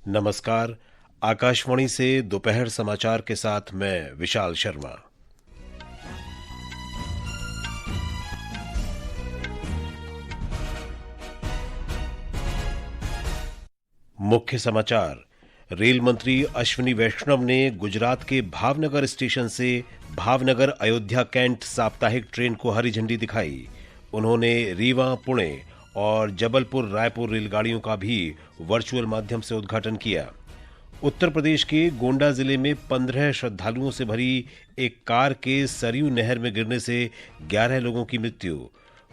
नमस्कार। आकाशवाणी से दोपहर समाचार के साथ मैं विशाल शर्मा। मुख्य समाचार। रेल मंत्री अश्विनी वैष्णव ने गुजरात के भावनगर स्टेशन से भावनगर अयोध्या कैंट साप्ताहिक ट्रेन को हरी झंडी दिखाई। उन्होंने रीवा, पुणे और जबलपुर रायपुर रेलगाड़ियों का भी वर्चुअल माध्यम से उद्घाटन किया। उत्तर प्रदेश के गोंडा जिले में 15 श्रद्धालुओं से भरी एक कार के सरयू नहर में गिरने से 11 लोगों की मृत्यु।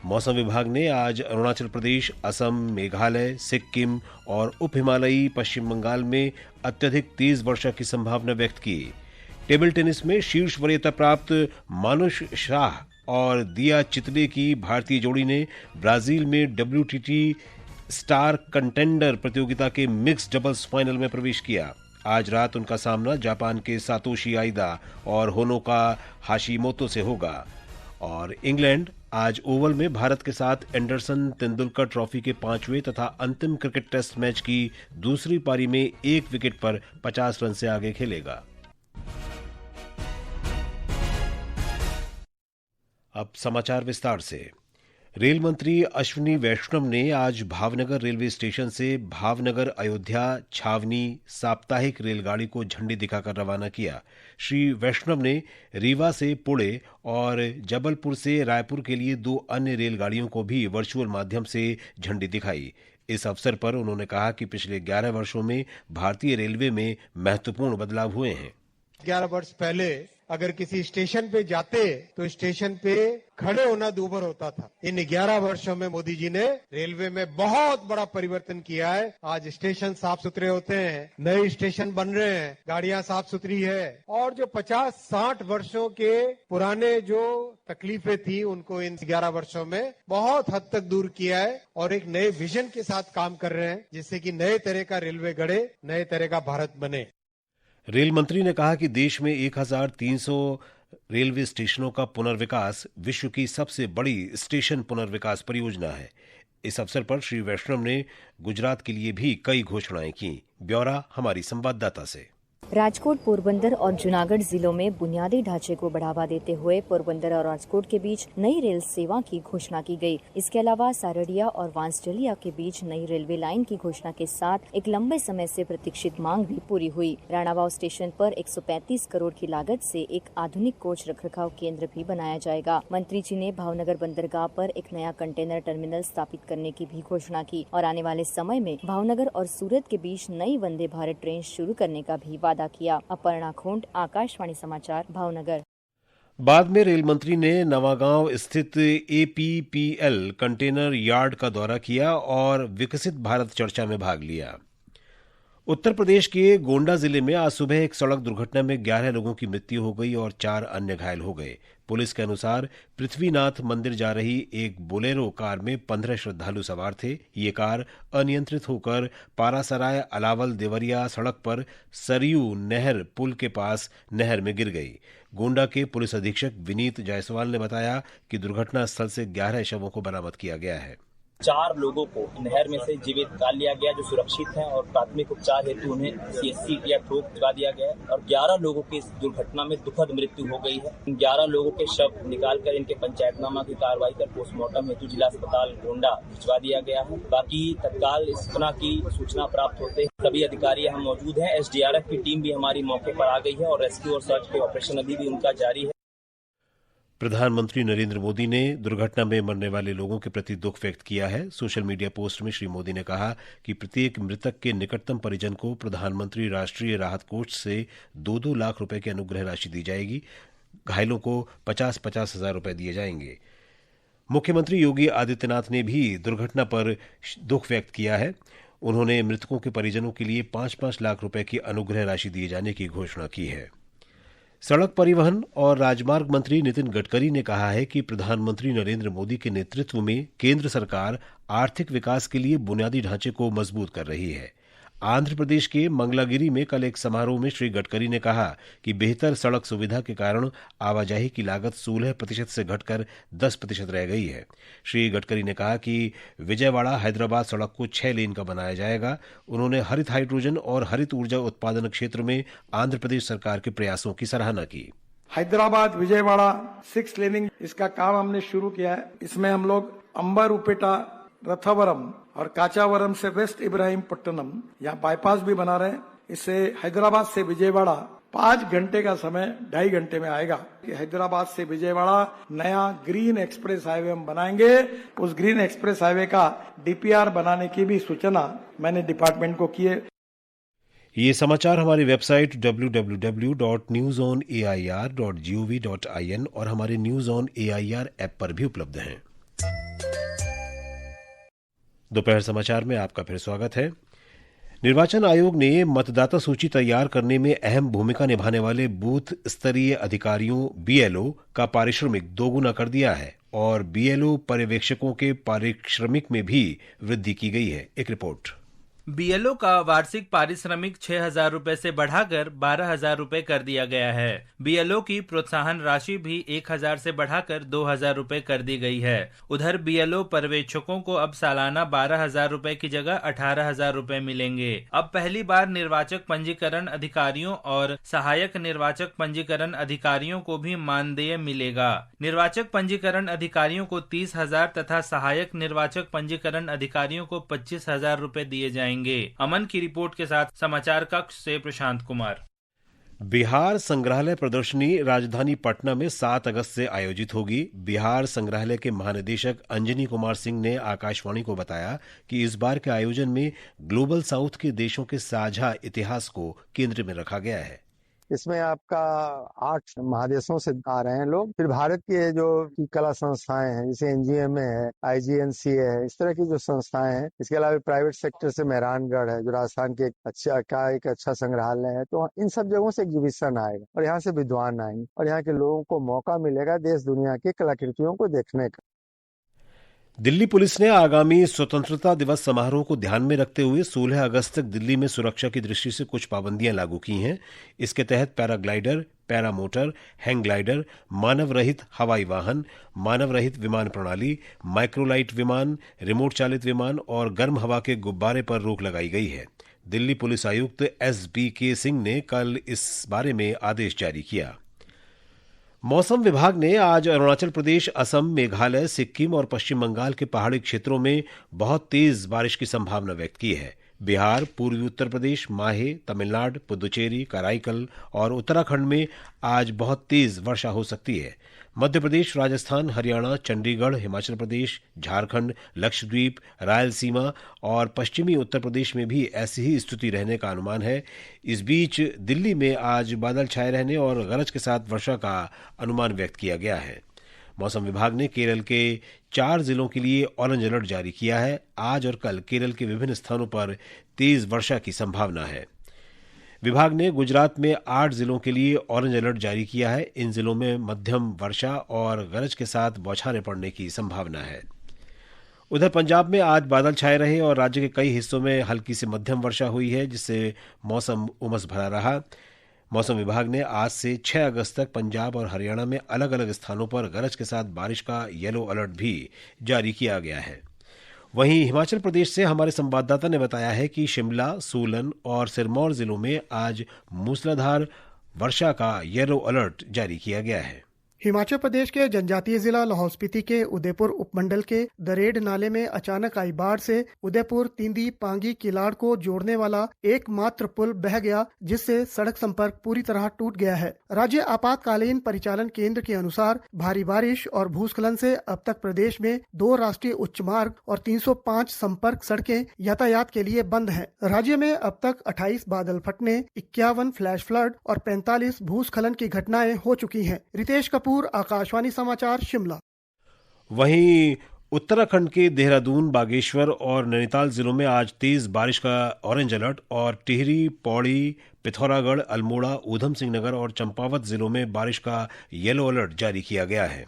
मौसम विभाग ने आज अरुणाचल प्रदेश, असम, मेघालय, सिक्किम और उप हिमालयी पश्चिम बंगाल में अत्यधिक तेज वर्षा की संभावना व्यक्त की। टेबल टेनिस में शीर्ष वरीयता प्राप्त मानुष शाह और दिया चितले की भारतीय जोड़ी ने ब्राजील में WTT स्टार कंटेंडर प्रतियोगिता के मिक्स डबल्स फाइनल में प्रवेश किया। आज रात उनका सामना जापान के सातोशी आइदा और होनोका हाशिमोतो से होगा। और इंग्लैंड आज ओवल में भारत के साथ एंडरसन तेंदुलकर ट्रॉफी के 5वें तथा अंतिम क्रिकेट टेस्ट मैच की दूसरी पारी में 1 विकेट पर 50 रन से आगे खेलेगा। अब समाचार विस्तार से। रेल मंत्री अश्विनी वैष्णव ने आज भावनगर रेलवे स्टेशन से भावनगर अयोध्या छावनी साप्ताहिक रेलगाड़ी को झंडी दिखाकर रवाना किया। श्री वैष्णव ने रीवा से पुणे और जबलपुर से रायपुर के लिए 2 अन्य रेलगाड़ियों को भी वर्चुअल माध्यम से झंडी दिखाई। इस अवसर पर उन्होंने कहा कि पिछले 11 वर्षों में भारतीय रेलवे में महत्वपूर्ण बदलाव हुए हैं। 11 वर्ष पहले अगर किसी स्टेशन पे जाते तो स्टेशन पे खड़े होना दूभर होता था। इन 11 वर्षों में मोदी जी ने रेलवे में बहुत बड़ा परिवर्तन किया है। आज स्टेशन साफ सुथरे होते हैं, नए स्टेशन बन रहे हैं, गाड़ियां साफ सुथरी है और जो 50-60 वर्षों के पुराने जो तकलीफें थी उनको इन 11 वर्षों में बहुत हद तक दूर किया है और एक नए विजन के साथ काम कर रहे हैं जिससे कि नए तरह का रेलवे गढ़े, नए तरह का भारत बने। रेल मंत्री ने कहा कि देश में 1300 रेलवे स्टेशनों का पुनर्विकास विश्व की सबसे बड़ी स्टेशन पुनर्विकास परियोजना है। इस अवसर पर श्री वैष्णव ने गुजरात के लिए भी कई घोषणाएं की। ब्यौरा हमारी संवाददाता से। राजकोट, पोरबंदर और जूनागढ़ जिलों में बुनियादी ढांचे को बढ़ावा देते हुए पोरबंदर और राजकोट के बीच नई रेल सेवा की घोषणा की गई। इसके अलावा सारडिया और वांसजलिया के बीच नई रेलवे लाइन की घोषणा के साथ एक लंबे समय से प्रतीक्षित मांग भी पूरी हुई। राणावाव स्टेशन पर 135 करोड़ की लागत से एक आधुनिक कोच रखरखाव केंद्र भी बनाया जाएगा। मंत्री जी ने भावनगर बंदरगाह पर एक नया कंटेनर टर्मिनल स्थापित करने की भी घोषणा की और आने वाले समय में भावनगर और सूरत के बीच नई वंदे भारत ट्रेन शुरू करने का भी वादा किया। अपर्णा खोंड, आकाशवाणी समाचार, भावनगर। बाद में रेल मंत्री ने नवागांव स्थित APPL कंटेनर यार्ड का दौरा किया और विकसित भारत चर्चा में भाग लिया। उत्तर प्रदेश के गोंडा जिले में आज सुबह एक सड़क दुर्घटना में 11 लोगों की मृत्यु हो गई और 4 अन्य घायल हो गए। पुलिस के अनुसार पृथ्वीनाथ मंदिर जा रही एक बोलेरो कार में 15 श्रद्धालु सवार थे। ये कार अनियंत्रित होकर पारासराय अलावल देवरिया सड़क पर सरयू नहर पुल के पास नहर में गिर गई। गोंडा के पुलिस अधीक्षक विनीत जायसवाल ने बताया कि दुर्घटना स्थल से 11 शवों को बरामद किया गया है। 4 लोगों को नहर में से जीवित निकाल लिया गया जो सुरक्षित हैं और प्राथमिक उपचार हेतु उन्हें CHC या ठोक भिजवा दिया गया है और 11 लोगों की इस दुर्घटना में दुखद मृत्यु हो गई है। इन 11 लोगों के शव निकालकर इनके पंचायतनामा की कार्रवाई कर पोस्टमार्टम हेतु जिला अस्पताल गोंडा भिजवा दिया गया है। बाकी तत्काल इस घटना की सूचना प्राप्त होते सभी अधिकारी यहाँ मौजूद हैं। SDRF की टीम भी हमारी मौके पर आ गई है और रेस्क्यू और सर्च के ऑपरेशन अभी भी उनका जारी है। प्रधानमंत्री नरेंद्र मोदी ने दुर्घटना में मरने वाले लोगों के प्रति दुख व्यक्त किया है। सोशल मीडिया पोस्ट में श्री मोदी ने कहा कि प्रत्येक मृतक के निकटतम परिजन को प्रधानमंत्री राष्ट्रीय राहत कोष से 2-2 लाख रुपए की अनुग्रह राशि दी जाएगी। घायलों को 50-50 हजार रुपए दिए जाएंगे। मुख्यमंत्री योगी आदित्यनाथ ने भी दुर्घटना पर दुख व्यक्त किया है। उन्होंने मृतकों के परिजनों के लिए 5-5 लाख रुपए की अनुग्रह राशि दिए जाने की घोषणा की है। सड़क परिवहन और राजमार्ग मंत्री नितिन गडकरी ने कहा है कि प्रधानमंत्री नरेंद्र मोदी के नेतृत्व में केंद्र सरकार आर्थिक विकास के लिए बुनियादी ढांचे को मजबूत कर रही है। आंध्र प्रदेश के मंगलागिरी में कल एक समारोह में श्री गडकरी ने कहा कि बेहतर सड़क सुविधा के कारण आवाजाही की लागत 16% से घटकर 10% रह गई है। श्री गडकरी ने कहा कि विजयवाड़ा हैदराबाद सड़क को 6 लेन का बनाया जाएगा। उन्होंने हरित हाइड्रोजन और हरित ऊर्जा उत्पादन क्षेत्र में आंध्र प्रदेश सरकार के प्रयासों की सराहना की। हैदराबाद विजयवाड़ा 6 लेनिंग इसका काम हमने शुरू किया है। इसमें हम लोग अंबारुपेटा, रथावरम और काचावरम से वेस्ट इब्राहिमपट्टनम यहाँ बाईपास भी बना रहे हैं। इससे हैदराबाद से विजयवाड़ा 5 घंटे का समय 2.5 घंटे में आएगा। हैदराबाद से विजयवाड़ा नया ग्रीन एक्सप्रेस हाईवे हम बनाएंगे। उस ग्रीन एक्सप्रेस हाईवे का डीपीआर बनाने की भी सूचना मैंने डिपार्टमेंट को की है। ये समाचार हमारी वेबसाइट www.newsonair.gov.in और हमारे न्यूज ऑन एआईआर ऐप पर भी उपलब्ध हैं। दोपहर समाचार में आपका फिर स्वागत है। निर्वाचन आयोग ने मतदाता सूची तैयार करने में अहम भूमिका निभाने वाले बूथ स्तरीय अधिकारियों बीएलओ का पारिश्रमिक दोगुना कर दिया है और बीएलओ पर्यवेक्षकों के पारिश्रमिक में भी वृद्धि की गई है। एक रिपोर्ट। बीएलओ का वार्षिक पारिश्रमिक 6,000 रुपए से बढ़ाकर 12,000 रुपए कर दिया गया है। बीएलओ की प्रोत्साहन राशि भी 1,000 से बढ़ाकर 2,000 रुपए कर दी गई है। उधर बीएलओ पर्यवेक्षकों को अब सालाना 12,000 रुपए की जगह 18,000 रुपए मिलेंगे। अब पहली बार निर्वाचक पंजीकरण अधिकारियों और सहायक निर्वाचक पंजीकरण अधिकारियों को भी मानदेय मिलेगा। निर्वाचक पंजीकरण अधिकारियों को 30,000 तथा सहायक निर्वाचक पंजीकरण अधिकारियों को 25,000 रुपए दिए जाएंगे। अमन की रिपोर्ट के साथ समाचार कक्ष से प्रशांत कुमार। बिहार संग्रहालय प्रदर्शनी राजधानी पटना में 7 अगस्त से आयोजित होगी। बिहार संग्रहालय के महानिदेशक अंजनी कुमार सिंह ने आकाशवाणी को बताया कि इस बार के आयोजन में ग्लोबल साउथ के देशों के साझा इतिहास को केंद्र में रखा गया है। इसमें आपका 8 महादेशों से आ रहे हैं लोग। फिर भारत के जो कला संस्थाएं हैं जैसे एनजीएमए है, आईजीएनसीए है, इस तरह की जो संस्थाएं हैं। इसके अलावा प्राइवेट सेक्टर से मेहरानगढ़ है जो राजस्थान के एक अच्छा संग्रहालय है। तो इन सब जगहों से एग्जीबिशन आएगा और यहाँ से विद्वान आएंगे और यहाँ के लोगों को मौका मिलेगा देश दुनिया की कलाकृतियों को देखने का। दिल्ली पुलिस ने आगामी स्वतंत्रता दिवस समारोह को ध्यान में रखते हुए 16 अगस्त तक दिल्ली में सुरक्षा की दृष्टि से कुछ पाबंदियां लागू की हैं। इसके तहत पैराग्लाइडर, पैरामोटर, हैंग ग्लाइडर, मानव रहित हवाई वाहन, मानव रहित विमान प्रणाली, माइक्रोलाइट विमान, रिमोट चालित विमान और गर्म हवा के गुब्बारे पर रोक लगाई गई है। दिल्ली पुलिस आयुक्त SBK सिंह ने कल इस बारे में आदेश जारी किया। मौसम विभाग ने आज अरुणाचल प्रदेश, असम, मेघालय, सिक्किम और पश्चिम बंगाल के पहाड़ी क्षेत्रों में बहुत तेज बारिश की संभावना व्यक्त की है। बिहार, पूर्वी उत्तर प्रदेश, माहे, तमिलनाडु, पुदुचेरी, कराईकल और उत्तराखंड में आज बहुत तेज वर्षा हो सकती है। मध्य प्रदेश, राजस्थान, हरियाणा, चंडीगढ़, हिमाचल प्रदेश, झारखंड, लक्षद्वीप, रायलसीमा और पश्चिमी उत्तर प्रदेश में भी ऐसी ही स्थिति रहने का अनुमान है। इस बीच दिल्ली में आज बादल छाए रहने और गरज के साथ वर्षा का अनुमान व्यक्त किया गया है। मौसम विभाग ने केरल के 4 जिलों के लिए ऑरेंज अलर्ट जारी किया है। आज और कल केरल के विभिन्न स्थानों पर तेज वर्षा की संभावना है। विभाग ने गुजरात में 8 जिलों के लिए ऑरेंज अलर्ट जारी किया है। इन जिलों में मध्यम वर्षा और गरज के साथ बौछारें पड़ने की संभावना है। उधर पंजाब में आज बादल छाए रहे और राज्य के कई हिस्सों में हल्की से मध्यम वर्षा हुई है, जिससे मौसम उमस भरा रहा। मौसम विभाग ने आज से 6 अगस्त तक पंजाब और हरियाणा में अलग अलग स्थानों पर गरज के साथ बारिश का येलो अलर्ट भी जारी किया गया है। वहीं हिमाचल प्रदेश से हमारे संवाददाता ने बताया है कि शिमला, सोलन और सिरमौर जिलों में आज मूसलाधार वर्षा का येलो अलर्ट जारी किया गया है। हिमाचल प्रदेश के जनजातीय जिला लाहौल स्पीति के उदयपुर उपमंडल के दरेड नाले में अचानक आई बाढ़ से उदयपुर, तिंदी, पांगी, किलाड़ को जोड़ने वाला एकमात्र पुल बह गया, जिससे सड़क संपर्क पूरी तरह टूट गया है। राज्य आपातकालीन परिचालन केंद्र के अनुसार भारी बारिश और भूस्खलन से अब तक प्रदेश में 2 राष्ट्रीय उच्च मार्ग और 305 संपर्क सड़कें यातायात के लिए बंद हैं। राज्य में अब तक 28 बादल फटने, 51 फ्लैश फ्लड और 45 भूस्खलन की घटनाएं हो चुकी हैं। रितेश कपूर, आकाशवाणी समाचार, शिमला। वहीं उत्तराखंड के देहरादून, बागेश्वर और नैनीताल जिलों में आज तेज बारिश का ऑरेंज अलर्ट और टिहरी, पौड़ी, पिथौरागढ़, अल्मोड़ा, ऊधम सिंह नगर और चंपावत जिलों में बारिश का येलो अलर्ट जारी किया गया है।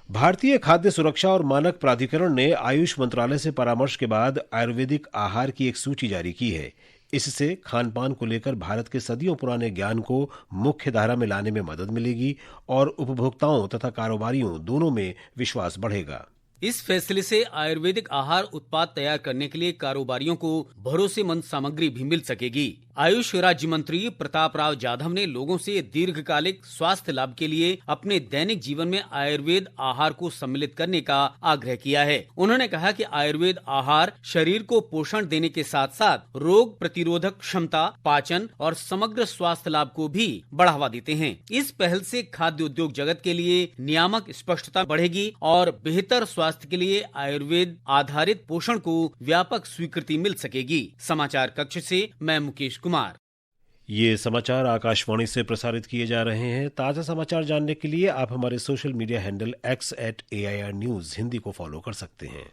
भारतीय खाद्य सुरक्षा और मानक प्राधिकरण ने आयुष मंत्रालय से परामर्श के बाद आयुर्वेदिक आहार की एक सूची जारी की है। इससे खान पान को लेकर भारत के सदियों पुराने ज्ञान को मुख्य धारा में लाने में मदद मिलेगी और उपभोक्ताओं तथा कारोबारियों दोनों में विश्वास बढ़ेगा। इस फैसले से आयुर्वेदिक आहार उत्पाद तैयार करने के लिए कारोबारियों को भरोसेमंद सामग्री भी मिल सकेगी। आयुष राज्य मंत्री प्रताप राव जाधव ने लोगों से दीर्घकालिक स्वास्थ्य लाभ के लिए अपने दैनिक जीवन में आयुर्वेद आहार को सम्मिलित करने का आग्रह किया है। उन्होंने कहा कि आयुर्वेद आहार शरीर को पोषण देने के साथ साथ रोग प्रतिरोधक क्षमता, पाचन और समग्र स्वास्थ्य लाभ को भी बढ़ावा देते हैं। इस पहल से खाद्य उद्योग जगत के लिए नियामक स्पष्टता बढ़ेगी और बेहतर स्वास्थ्य के लिए आयुर्वेद आधारित पोषण को व्यापक स्वीकृति मिल सकेगी। समाचार कक्ष से मैं मुकेश कुमार। ये समाचार आकाशवाणी से प्रसारित किए जा रहे हैं। ताजा समाचार जानने के लिए आप हमारे social media handle x@AIR News Hindi को फॉलो कर सकते हैं।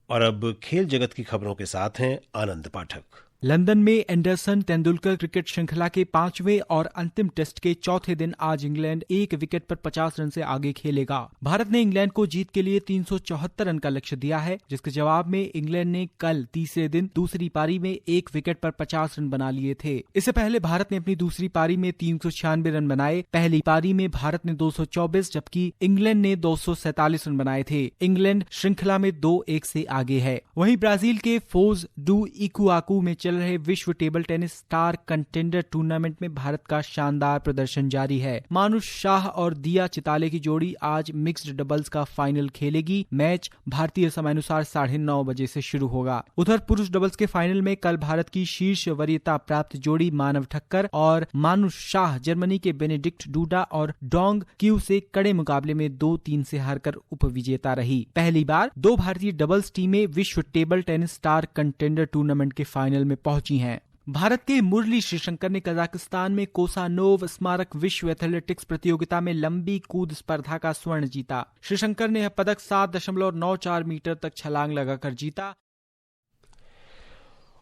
और अब खेल जगत की खबरों के साथ हैं आनंद पाठक। लंदन में एंडरसन तेंदुलकर क्रिकेट श्रृंखला के 5वें और अंतिम टेस्ट के चौथे दिन आज इंग्लैंड 1 विकेट पर 50 रन से आगे खेलेगा। भारत ने इंग्लैंड को जीत के लिए 374 रन का लक्ष्य दिया है, जिसके जवाब में इंग्लैंड ने कल तीसरे दिन दूसरी पारी में 1 विकेट पर 50 रन बना लिए थे। इससे पहले भारत ने अपनी दूसरी पारी में 396 रन बनाए। पहली पारी में भारत ने 224 जबकि इंग्लैंड ने 247 रन बनाए थे। इंग्लैंड श्रृंखला में 2-1 से आगे है। वहीं ब्राजील के फोज डू इकुआकू में चल रहे विश्व table tennis star contender tournament में भारत का शानदार प्रदर्शन जारी है। मानुष शाह और दिया चिताले की जोड़ी आज मिक्स्ड डबल्स का फाइनल खेलेगी। मैच भारतीय समयानुसार 9:30 बजे से शुरू होगा। उधर पुरुष डबल्स के फाइनल में कल भारत की शीर्ष वरीयता प्राप्त जोड़ी मानव ठक्कर और मानुष शाह जर्मनी के बेनेडिक्ट डूडा और डोंग क्यू से कड़े मुकाबले में 2-3 से हारकर उपविजेता रही। पहली बार 2 भारतीय डबल्स टीमें विश्व table tennis star contender tournament के फाइनल में पहुंची हैं। भारत के मुरली श्रीशंकर ने कजाकिस्तान में कोसानोव स्मारक विश्व एथलेटिक्स प्रतियोगिता में लंबी कूद स्पर्धा का स्वर्ण जीता। श्रीशंकर ने यह पदक 7.94 मीटर तक छलांग लगाकर जीता।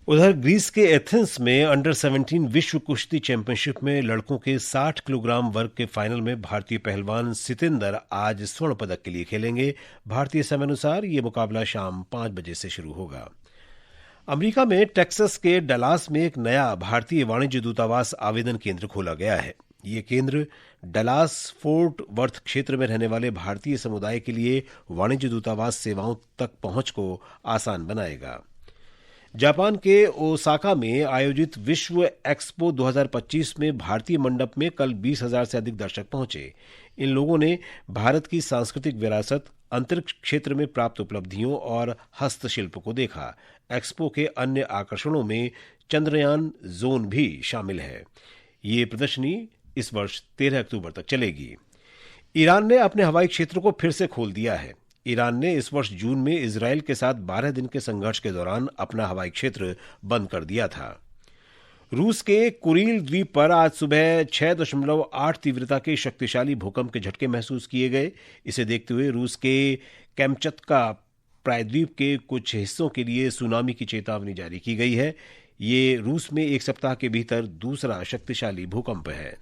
उधर ग्रीस के एथेंस में अंडर 17 विश्व कुश्ती चैंपियनशिप में लड़कों के 60 किलोग्राम वर्ग के फाइनल में भारतीय पहलवान सितेंदर आज स्वर्ण पदक के लिए खेलेंगे। भारतीय समयानुसार ये मुकाबला शाम 5 बजे से शुरू होगा। अमेरिका में टेक्सास के डलास में एक नया भारतीय वाणिज्य दूतावास आवेदन केंद्र खोला गया है। ये केंद्र डलास फोर्ट वर्थ क्षेत्र में रहने वाले भारतीय समुदाय के लिए वाणिज्य दूतावास सेवाओं तक पहुंच को आसान बनाएगा। जापान के ओसाका में आयोजित विश्व एक्सपो 2025 में भारतीय मंडप में कल 20,000 से अधिक दर्शक पहुंचे। इन लोगों ने भारत की सांस्कृतिक विरासत, अंतरिक्ष क्षेत्र में प्राप्त उपलब्धियों और हस्तशिल्प को देखा। एक्सपो के अन्य आकर्षणों में चंद्रयान जोन भी शामिल है। ये प्रदर्शनी इस वर्ष 13 अक्टूबर तक चलेगी। ईरान ने अपने हवाई क्षेत्र को फिर से खोल दिया है। ईरान ने इस वर्ष जून में इजरायल के साथ 12 दिन के संघर्ष के दौरान अपना हवाई क्षेत्र बंद कर दिया था। रूस के कुरील द्वीप पर आज सुबह 6.8 तीव्रता के शक्तिशाली भूकंप के झटके महसूस किए गए। इसे देखते हुए रूस के कैमचत्का प्रायद्वीप के कुछ हिस्सों के लिए सुनामी की चेतावनी जारी की गई है। ये रूस में एक सप्ताह के भीतर दूसरा शक्तिशाली भूकंप है।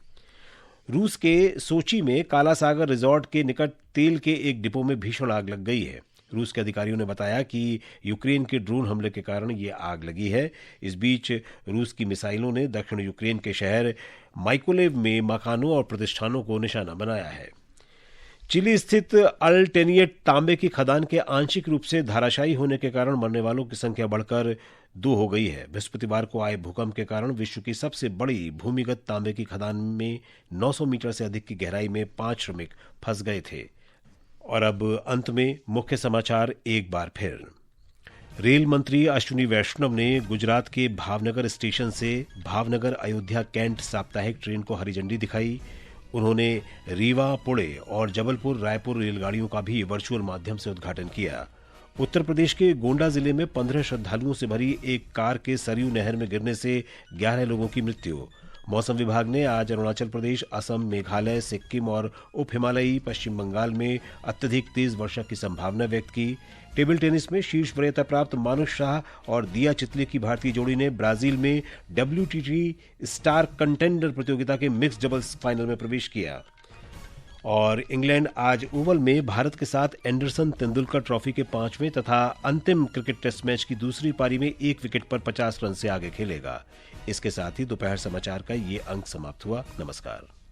रूस के सोची में काला सागर रिजॉर्ट के निकट तेल के एक डिपो में भीषण आग लग गई है। रूस के अधिकारियों ने बताया कि यूक्रेन के ड्रोन हमले के कारण ये आग लगी है। इस बीच रूस की मिसाइलों ने दक्षिण यूक्रेन के शहर माइकोलेव में मकानों और प्रतिष्ठानों को निशाना बनाया है। चिली स्थित अल्टेनिएट तांबे की खदान के आंशिक रूप से धाराशायी होने के कारण मरने वालों की संख्या बढ़कर 2 हो गई है। बृहस्पतिवार को आए भूकंप के कारण विश्व की सबसे बड़ी भूमिगत तांबे की खदान में 900 मीटर से अधिक की गहराई में 5 श्रमिक फंस गए थे। और अब अंत में मुख्य समाचार एक बार फिर। रेल मंत्री अश्विनी वैष्णव ने गुजरात के भावनगर स्टेशन से भावनगर अयोध्या कैंट साप्ताहिक ट्रेन को हरी झंडी दिखाई। उन्होंने रीवा, पुणे और जबलपुर रायपुर रेलगाड़ियों का भी वर्चुअल माध्यम से उद्घाटन किया। उत्तर प्रदेश के गोंडा जिले में 15 श्रद्धालुओं से भरी एक कार के सरयू नहर में गिरने से 11 लोगों की मृत्यु। मौसम विभाग ने आज अरुणाचल प्रदेश, असम, मेघालय, सिक्किम और उप हिमालयी पश्चिम बंगाल में अत्यधिक तेज वर्षा की संभावना व्यक्त की। टेबल टेनिस में शीर्ष वरीयता प्राप्त मानुष शाह और दिया चितले की भारतीय जोड़ी ने ब्राजील में WTT स्टार कंटेंडर प्रतियोगिता के मिक्स डबल्स फाइनल में प्रवेश किया। और इंग्लैंड आज ओवल में भारत के साथ एंडरसन तेंदुलकर ट्रॉफी के 5वें तथा अंतिम क्रिकेट टेस्ट मैच की दूसरी पारी में 1 विकेट पर 50 रन से आगे खेलेगा। इसके साथ ही दोपहर समाचार का ये अंक समाप्त हुआ। नमस्कार।